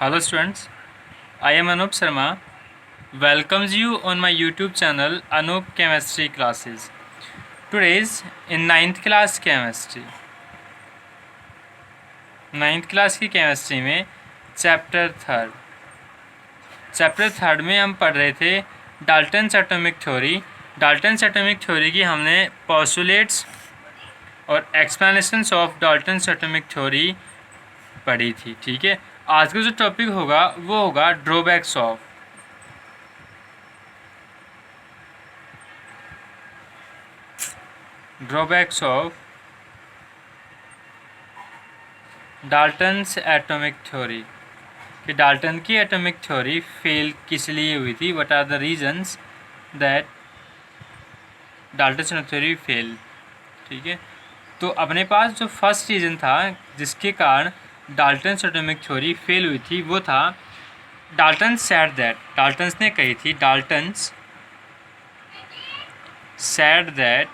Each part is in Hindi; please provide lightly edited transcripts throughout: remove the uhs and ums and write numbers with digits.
Hello students, I am Anup Sharma. Welcomes you on my YouTube channel Anup Chemistry Classes. Today's in 9th class Chemistry. 9th class की केमिस्ट्री में चैप्टर थर्ड में हम पढ़ रहे थे Dalton's atomic theory. Dalton's atomic theory की हमने पोस्टुलेट्स और explanations of Dalton's atomic theory पढ़ी थी। ठीक है, आज का जो टॉपिक होगा वो होगा drawbacks of Dalton's atomic theory कि डाल्टन की एटॉमिक थ्योरी फेल किस लिए हुई थी, what are the reasons that Dalton's atomic theory fail. ठीक है, तो अपने पास जो फर्स्ट रीज़न था जिसके कारण डाल्टन्स एटॉमिक थ्योरी फेल हुई थी वो था डाल्टन सेड दैट। डाल्टन्स ने कही थी, डाल्टन्स सेड दैट,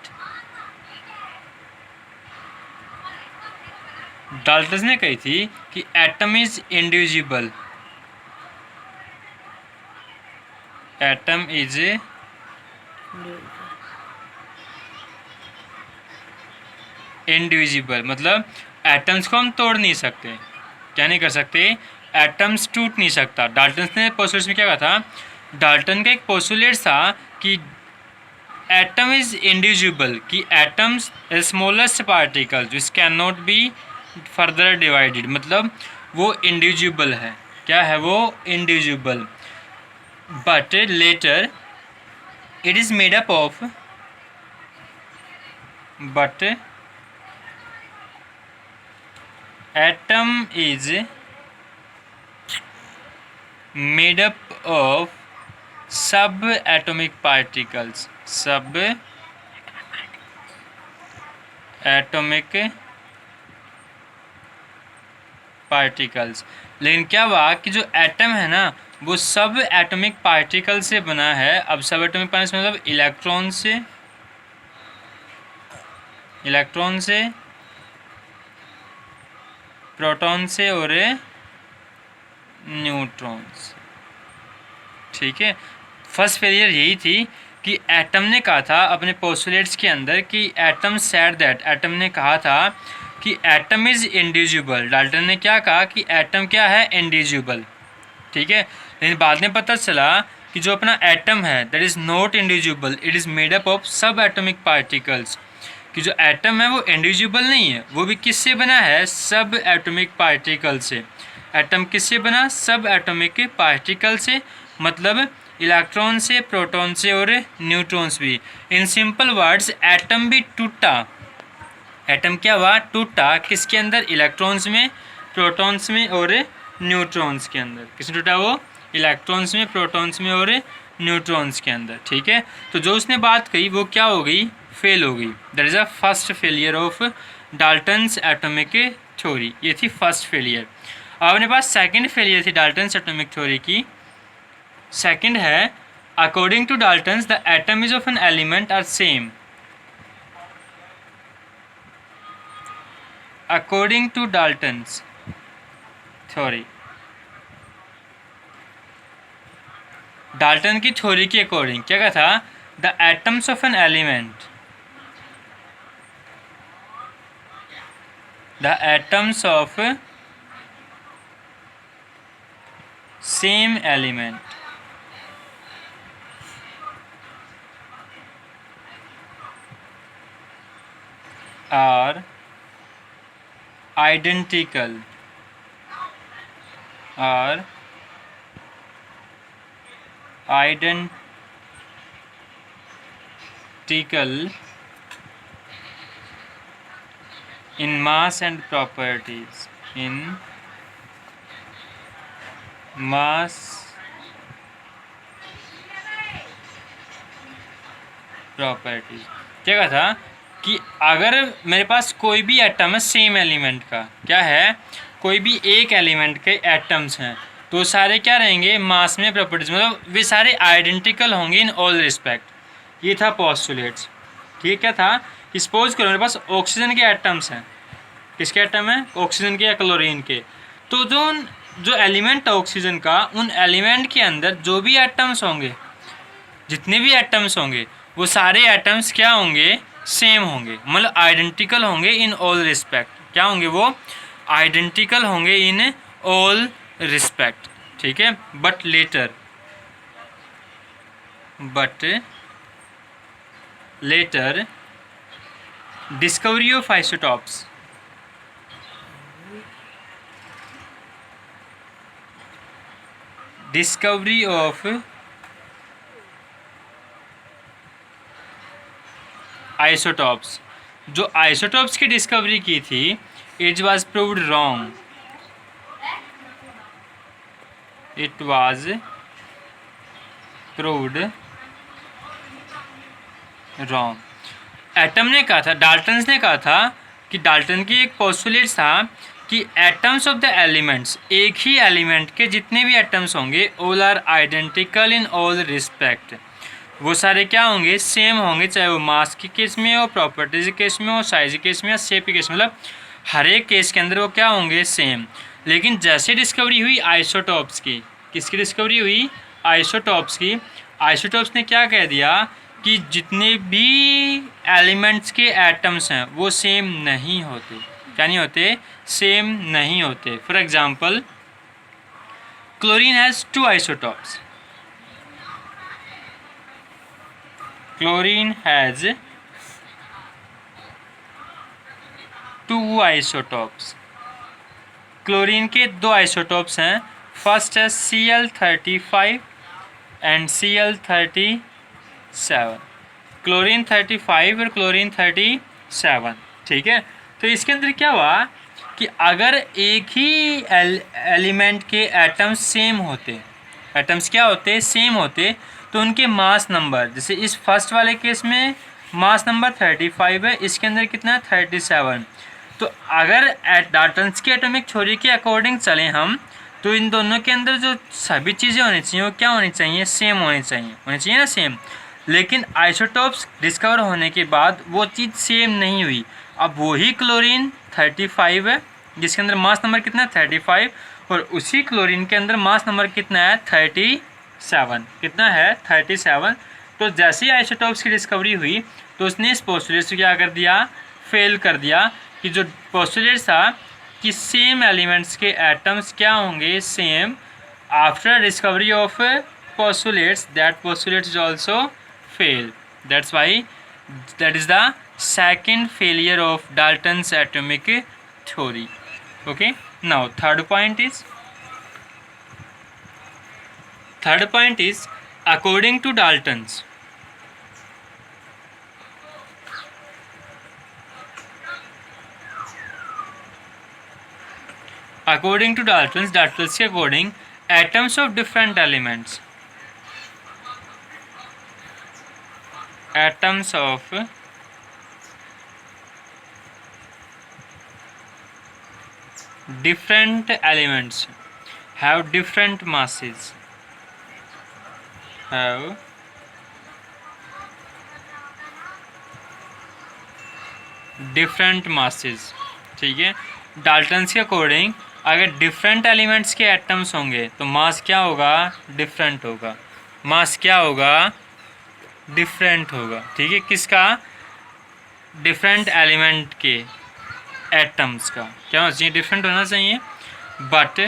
डाल्टन्स ने कही थी कि atom is indivisible, atom is indivisible मतलब एटम्स को हम तोड़ नहीं सकते। क्या नहीं कर सकते? एटम्स टूट नहीं सकता। डाल्टन्स ने पोस्टुलेट्स में क्या कहा था? डाल्टन का एक पोस्टुलेट था कि एटम इज इंडिविजिबल, कि atoms smallest particle which can not be further divided, मतलब वो इंडिविजिबल है। क्या है वो? Indivisible. But later it is made up of, but atom is made up of subatomic particles, subatomic particles। लेकिन क्या हुआ कि जो एटम है ना वो सब एटॉमिक पार्टिकल से बना है। अब सब एटॉमिक पार्टिकल्स मतलब इलेक्ट्रॉन से प्रोटॉन से और न्यूट्रॉन से। ठीक है, फर्स्ट फेलियर यही थी कि एटम ने कहा था अपने पोस्टुलेट्स के अंदर कि एटम सेड दैट, एटम ने कहा था कि एटम इज इंडिविजिबल। डाल्टन ने क्या कहा कि एटम क्या है? इंडिविजिबल। ठीक है, लेकिन बाद में पता चला कि जो अपना एटम है that is not indivisible, it is made up of सब एटॉमिक पार्टिकल्स, कि जो एटम है वो इंडिविजिबल नहीं है, वो भी किससे बना है? सब एटॉमिक पार्टिकल से। एटम किससे बना? सब एटॉमिक पार्टिकल से, मतलब इलेक्ट्रॉन से, प्रोटॉन से और न्यूट्रॉन्स भी। इन सिंपल वर्ड्स एटम भी टूटा। एटम क्या हुआ? टूटा। किसके अंदर? इलेक्ट्रॉन्स में, प्रोटॉन्स में और न्यूट्रॉन्स के अंदर। किसमें टूटा वो? इलेक्ट्रॉन्स में, प्रोटॉन्स में और न्यूट्रॉन्स के अंदर। ठीक है, तो जो उसने बात कही वो क्या हो गई? फेल हो गई। That is a first failure of Dalton's atomic theory. ये थी फर्स्ट फेलियर। अब अपने पास सेकंड फेलियर थी डाल्टन्स एटॉमिक थ्योरी की। सेकंड है, according to Dalton's the atom is of an element are same. According to Dalton's theory, Dalton की थ्योरी के अकॉर्डिंग क्या कहा था? The atoms of an element, the atoms of same element are identical in mass and properties, in mass properties। क्या कहा था कि अगर मेरे पास कोई भी एटम है सेम एलिमेंट का, क्या है? कोई भी एक एलिमेंट के एटम्स हैं तो सारे क्या रहेंगे? मास में, प्रॉपर्टीज मतलब वे सारे आइडेंटिकल होंगे इन ऑल रिस्पेक्ट। ये था पोस्टुलेट्स। ठीक है, था कि सपोज करो मेरे पास ऑक्सीजन के एटम्स हैं। किसके एटम है? ऑक्सीजन के या क्लोरीन के। तो जो जो एलिमेंट है ऑक्सीजन का, उन एलिमेंट के अंदर जो भी एटम्स होंगे, जितने भी एटम्स होंगे, वो सारे एटम्स क्या होंगे, सेम होंगे, मतलब आइडेंटिकल होंगे इन ऑल रिस्पेक्ट। क्या होंगे वो, आइडेंटिकल होंगे इन ऑल रिस्पेक्ट। ठीक है, but later discovery of isotopes, discovery of isotopes, जो आइसोटॉप्स की डिस्कवरी की थी, it was proved wrong, it was proved wrong. Atom ने कहा था, डाल्टन ने कहा था कि डाल्टन की एक पोस्टुलेट था कि एटम्स ऑफ द एलिमेंट्स, एक ही एलिमेंट के जितने भी एटम्स होंगे, all are identical in all respect, वो सारे क्या होंगे, सेम होंगे, चाहे वो मास के केस में हो, प्रॉपर्टीज के केस में हो, साइज के केस में, या शेप के केस में, मतलब हर एक केस के अंदर वो क्या होंगे, सेम। लेकिन जैसे डिस्कवरी हुई आइसोटॉप्स की, किसकी डिस्कवरी हुई, आइसोटॉप्स की, आइसोटॉप्स ने क्या कह दिया कि जितने भी एलिमेंट्स के एटम्स हैं वो सेम नहीं होते। क्या नहीं होते, सेम नहीं होते। For example, chlorine has 2 isotopes, chlorine has 2 isotopes, chlorine के 2 आइसोटॉप्स हैं। फर्स्ट है Cl35 एंड Cl37, क्लोरीन 35 और क्लोरीन 37। ठीक है, तो इसके अंदर क्या हुआ कि अगर एक ही एलिमेंट के एटम्स सेम होते, एटम्स क्या होते, सेम होते, तो उनके मास नंबर, जैसे इस फर्स्ट वाले केस में मास नंबर 35 है, इसके अंदर कितना है, 37। तो अगर डाल्टन्स की एटॉमिक थ्योरी के अकॉर्डिंग चलें हम, तो इन दोनों के अंदर जो सभी चीज़ें होनी चाहिए वो क्या होनी चाहिए, सेम होनी चाहिए ना, सेम। लेकिन आइसोटॉप्स डिस्कवर होने के बाद वो चीज़ सेम नहीं हुई। अब वही क्लोरीन 35 है जिसके अंदर मास नंबर कितना है, 35, और उसी क्लोरीन के अंदर मास नंबर कितना है, 37। कितना है, 37। तो जैसे ही आइसोटॉप्स की डिस्कवरी हुई तो उसने इस पोस्टुलेट से क्या कर दिया, फेल कर दिया, कि जो पोस्टुलेट था कि सेम एलिमेंट्स के एटम्स क्या होंगे, same. After discovery of postulates, that postulates is also fail. That's why that is the second failure of Dalton's atomic theory. Okay, now third point is according to Dalton's according atoms of different elements, atoms of different elements have different masses, have different masses। ठीक है, डाल्टन्स के अकॉर्डिंग अगर डिफरेंट एलिमेंट्स के एटम्स होंगे तो मास क्या होगा, डिफरेंट होगा, मास क्या होगा, डिफरेंट होगा। ठीक है, किसका, डिफरेंट एलिमेंट के एटम्स का क्या होना चाहिए, डिफरेंट होना चाहिए। But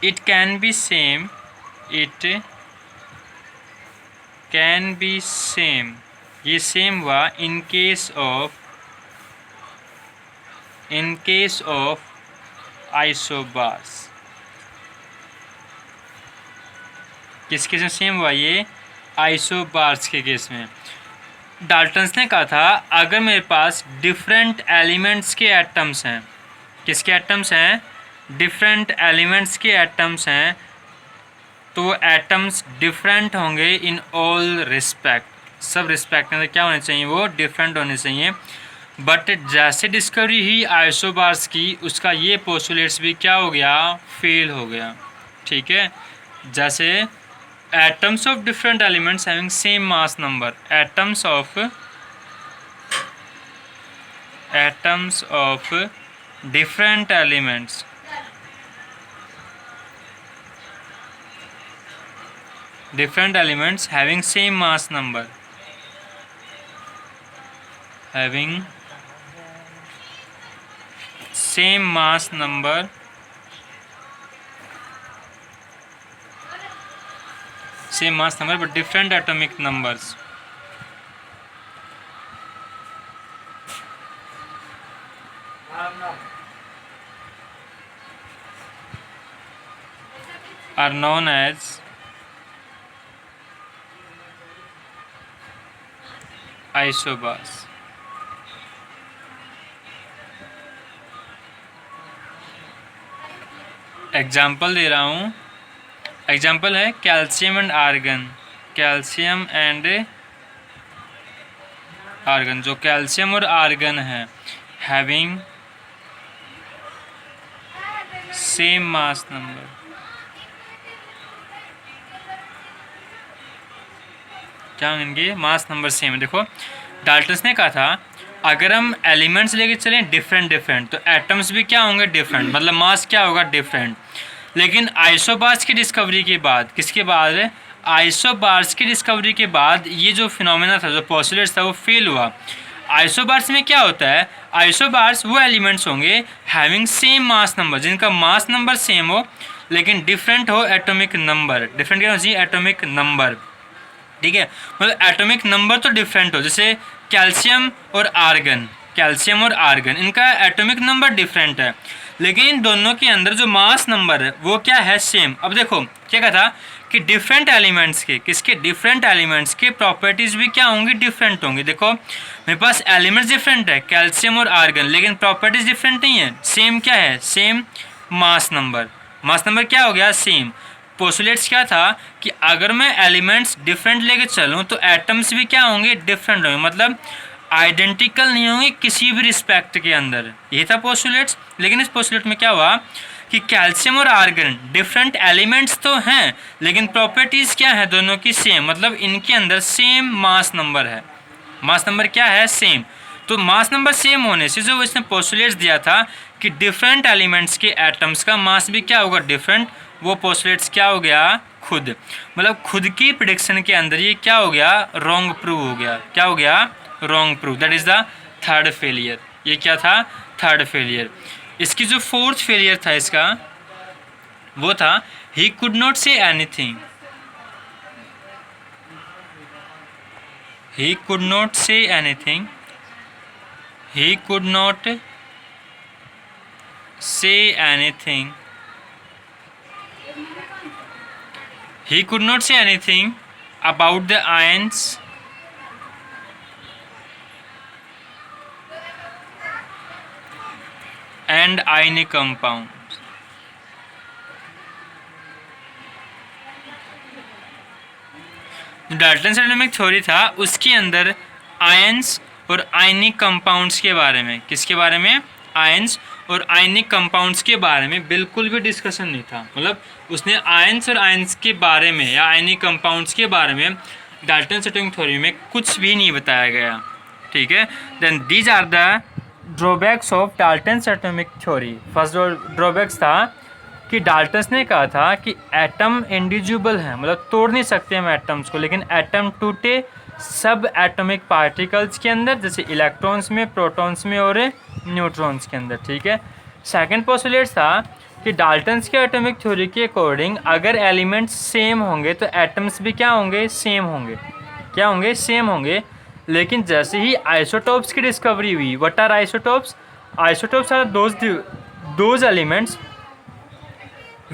it can be same, it can be same, ये सेम हुआ इन केस ऑफ आइसोबार्स। किस केस में सेम हुआ, ये आइसोबार्स के केस में। डाल्टन्स ने कहा था अगर मेरे पास डिफरेंट एलिमेंट्स के एटम्स हैं, किसके एटम्स हैं, डिफरेंट एलिमेंट्स के एटम्स हैं, तो एटम्स डिफरेंट होंगे इन ऑल रिस्पेक्ट, सब रिस्पेक्ट में क्या होने चाहिए, वो डिफरेंट होने चाहिए। बट जैसे डिस्कवरी ही आइसोबार्स की, उसका ये पोस्टुलेट्स भी क्या हो गया, फेल हो गया। ठीक है, जैसे atoms of different elements having same mass number, atoms of atoms of different elements having same mass number, having same mass number but different atomic numbers. Are known as isobars. Example दे रहा हूँ, एग्जाम्पल है calcium and argon. Calcium and argon, जो कैल्शियम और आर्गन है हैविंग सेम मास नंबर, क्या इनके मास नंबर सेम है। देखो डाल्टन्स ने कहा था अगर हम एलिमेंट्स लेके चलें डिफरेंट तो एटम्स भी क्या होंगे डिफरेंट, मतलब मास क्या होगा डिफरेंट। लेकिन आइसोबार्स की डिस्कवरी के बाद, किसके बाद, आइसोबार्स की डिस्कवरी के बाद ये जो फिनोमेना था, जो पोस्टुलेट्स था, वो फेल हुआ। आइसोबार्स में क्या होता है, आइसोबार्स वो एलिमेंट्स होंगे हैविंग सेम मास नंबर, जिनका मास नंबर सेम हो लेकिन डिफरेंट हो एटॉमिक नंबर। डिफरेंट क्या होना चाहिए, एटॉमिक नंबर, ठीक है, मतलब एटॉमिक नंबर तो डिफरेंट हो। जैसे कैल्शियम और आर्गन, इनका एटॉमिक नंबर डिफरेंट है लेकिन इन दोनों के अंदर जो मास नंबर है वो क्या है, सेम। अब देखो क्या कहा था कि डिफरेंट एलिमेंट्स के, किसके, डिफरेंट एलिमेंट्स के प्रॉपर्टीज़ भी क्या होंगी, डिफरेंट होंगी। देखो मेरे पास एलिमेंट्स डिफरेंट है कैल्शियम और आर्गन, लेकिन प्रॉपर्टीज़ डिफरेंट नहीं है, सेम क्या है, सेम मास नंबर। मास नंबर क्या हो गया, सेम। पोस्टुलेट्स क्या था कि अगर मैं एलिमेंट्स डिफरेंट लेके चलूँ तो एटम्स भी क्या होंगे, डिफरेंट होंगे, मतलब आइडेंटिकल नहीं होंगे किसी भी रिस्पेक्ट के अंदर। ये था पोस्टुलेट्स। लेकिन इस पोस्टुलेट में क्या हुआ कि कैल्शियम और आर्गन डिफरेंट एलिमेंट्स तो हैं लेकिन प्रॉपर्टीज़ क्या है, दोनों की सेम, मतलब इनके अंदर सेम मास नंबर है। मास नंबर क्या है, सेम। तो मास नंबर सेम होने से जो इसने पोस्टुलेट्स दिया था कि डिफरेंट एलिमेंट्स के एटम्स का मास भी क्या होगा, डिफरेंट, वो पोस्टुलेट्स क्या हो गया, खुद, मतलब खुद की प्रेडिक्शन के अंदर ये क्या हो गया, रॉन्ग प्रूव हो गया। क्या हो गया, wrong prove. That is the third failure. ये क्या था, थर्ड फेलियर। इसकी जो फोर्थ फेलियर था इसका, वो था he could not say anything, he could not say anything, he could not say anything, he could not say anything about the ions and ionic compounds. Dalton's atomic theory था उसके अंदर आयंस और आयनिक कंपाउंड्स के बारे में, किसके बारे में, आयंस और आयनिक कंपाउंड्स के बारे में बिल्कुल भी डिस्कशन नहीं था। मतलब उसने आयंस और आयंस के बारे में या आयनिक कंपाउंड्स के बारे में डाल्टन्स एटॉमिक थ्योरी में कुछ भी नहीं बताया गया, ठीक है। Then these are the drawbacks of Dalton's atomic theory. First drawbacks था कि डाल्टन्स ने कहा था कि एटम इंडिविजुअल है, मतलब तोड़ नहीं सकते हम एटम्स को, लेकिन एटम टूटे सब एटॉमिक पार्टिकल्स के अंदर, जैसे इलेक्ट्रॉन्स में, प्रोटॉन्स में और न्यूट्रॉन्स के अंदर, ठीक है। सेकंड पोस्टुलेट था कि डाल्टन्स के एटॉमिक थ्योरी के अकॉर्डिंग अगर एलिमेंट्स सेम होंगे तो एटम्स भी क्या होंगे, सेम होंगे। क्या होंगे, सेम होंगे। लेकिन जैसे ही आइसोटोप्स की डिस्कवरी हुई, what are isotopes, isotopes are those elements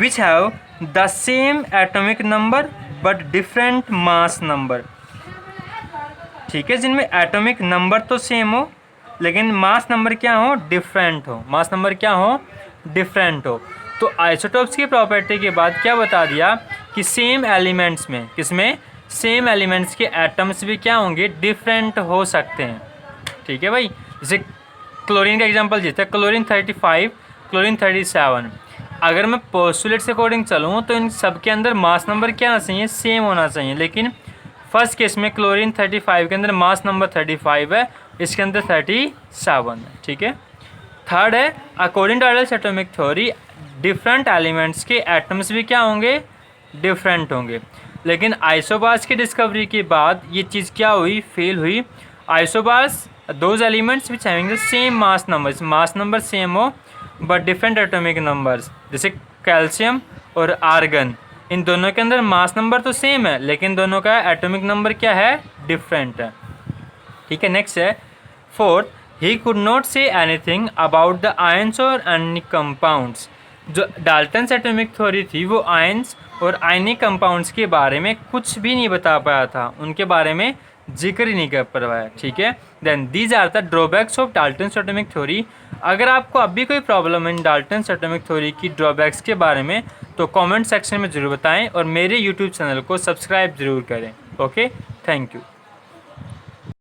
which have the same atomic number but different mass number, ठीक है, जिनमें एटॉमिक नंबर तो सेम हो लेकिन मास नंबर क्या हो, डिफरेंट हो, मास नंबर क्या हो, डिफरेंट हो। तो आइसोटोप्स की प्रॉपर्टी के बाद क्या बता दिया कि सेम एलिमेंट्स में, किसमें, सेम एलिमेंट्स के एटम्स भी क्या होंगे, डिफरेंट हो सकते हैं, ठीक है भाई। जैसे क्लोरीन का एग्जांपल जीता, क्लोरीन 35, क्लोरीन 37। अगर मैं पोस्टुलेट से अकॉर्डिंग चलूँ तो इन सब के अंदर मास नंबर क्या होना चाहिए, सेम होना चाहिए। लेकिन फर्स्ट केस में क्लोरीन 35 के अंदर मास नंबर 35 है इसके अंदर 37 है, ठीक है। थर्ड है according to Dalton's atomic theory different elements के एटम्स भी क्या होंगे, डिफरेंट होंगे। लेकिन आइसोबार्स की डिस्कवरी के बाद ये चीज़ क्या हुई, फेल हुई। Isobars those elements which having the same mass number same हो बट डिफरेंट एटॉमिक नंबर्स, जैसे कैल्शियम और आर्गन, इन दोनों के अंदर मास नंबर तो सेम है लेकिन दोनों का एटॉमिक नंबर क्या है, डिफरेंट है, ठीक है। नेक्स्ट है fourth, he could not say anything about the ions और आयनिक कंपाउंड्स। जो डाल्टन्स एटॉमिक थ्योरी थी वो आयंस और आयनिक कंपाउंड्स के बारे में कुछ भी नहीं बता पाया था, उनके बारे में जिक्र ही नहीं कर पाया, ठीक है। Then these are the drawbacks of Dalton's atomic theory. अगर आपको अभी कोई प्रॉब्लम है इन डाल्टन्स एटॉमिक थ्योरी की ड्रॉबैक्स के बारे में तो कमेंट सेक्शन में ज़रूर बताएं और मेरे यूट्यूब चैनल को सब्सक्राइब ज़रूर करें। Okay, thank you.